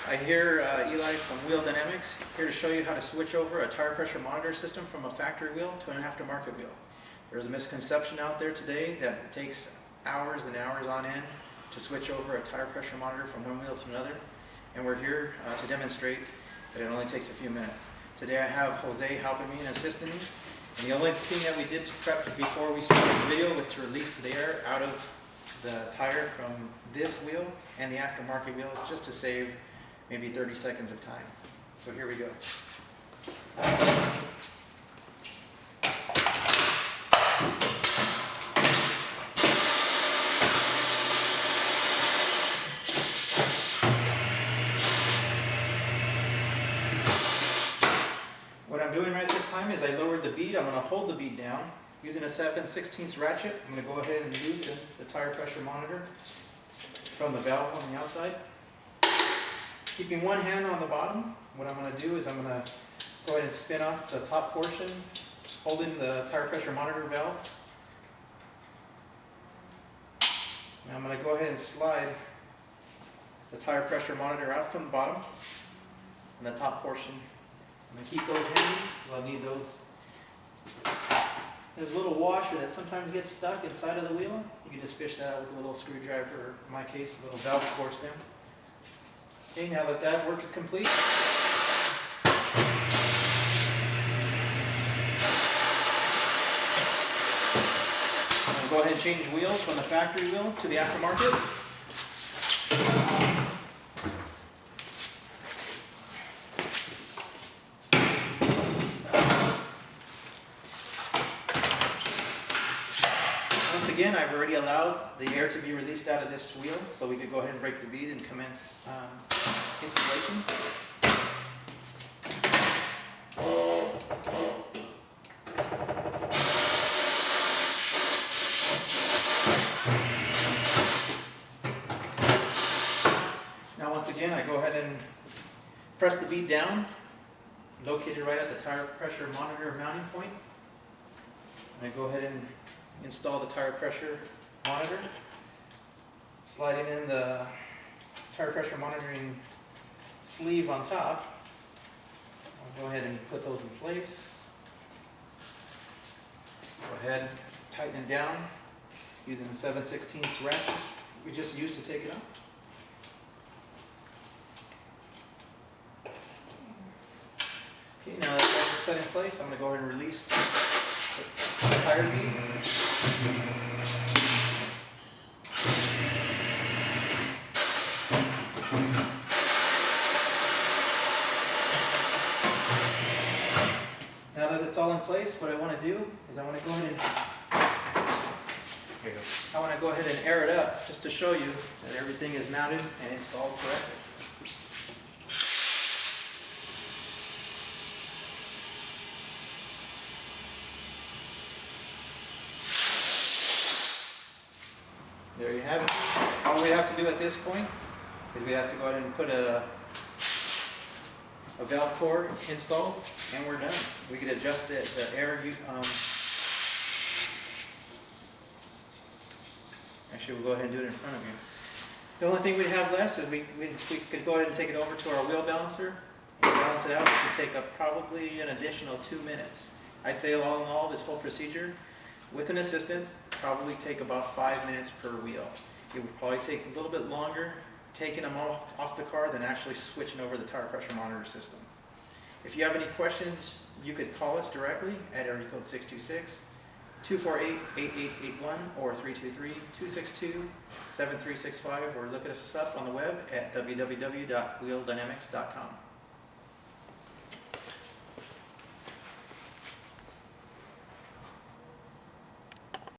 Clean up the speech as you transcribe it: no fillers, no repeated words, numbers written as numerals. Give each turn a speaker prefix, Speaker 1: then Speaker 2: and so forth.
Speaker 1: Hi, here Eli from Wheel Dynamics, here to show you how to switch over a tire pressure monitor system from a factory wheel to an aftermarket wheel. There's a misconception out there today that it takes hours and hours on end to switch over a tire pressure monitor from one wheel to another, and we're here to demonstrate that it only takes a few minutes. Today I have Jose helping me and assisting me, and the only thing that we did to prep before we started this video was to release the air out of the tire from this wheel and the aftermarket wheel, just to save maybe 30 seconds of time. So here we go. What I'm doing right this time is I lowered the bead. I'm going to hold the bead down. Using a 7/16 ratchet, I'm going to go ahead and loosen the tire pressure monitor from the valve on the outside. Keeping one hand on the bottom, what I'm going to do is I'm going to go ahead and spin off the top portion, holding the tire pressure monitor valve. Now I'm going to go ahead and slide the tire pressure monitor out from the bottom and the top portion. I'm going to keep those handy because I'll need those. There's a little washer that sometimes gets stuck inside of the wheel. You can just fish that out with a little screwdriver, or in my case, a little valve core stem. Okay, now that work is complete, I'm going to go ahead and change wheels from the factory wheel to the aftermarket. Once again, I've already allowed the air to be released out of this wheel, so we could go ahead and break the bead and commence installation. Now once again, I go ahead and press the bead down, located right at the tire pressure monitor mounting point. And I go ahead and install the tire pressure monitor, sliding in the tire pressure monitoring sleeve on top. I'll go ahead and put those in place. Go ahead, tighten it down using the 7/16 ratchet we just used to take it off. Okay, now that that's set in place, I'm going to go ahead and release the tire bead. Now that it's all in place, what I want to do is I want to go ahead and air it up just to show you that everything is mounted and installed correctly. There you have it. All we have to do at this point is we have to go ahead and put a valve core installed, and we're done. We can adjust the air. Actually, we'll go ahead and do it in front of you. The only thing we have left is we could go ahead and take it over to our wheel balancer and balance it out. It should take up probably an additional 2 minutes. I'd say all in all, this whole procedure, with an assistant, probably take about 5 minutes per wheel. It would probably take a little bit longer taking them off the car than actually switching over the tire pressure monitor system. If you have any questions, you could call us directly at area code 626-248-8881 or 323-262-7365, or look us up on the web at www.wheeldynamics.com.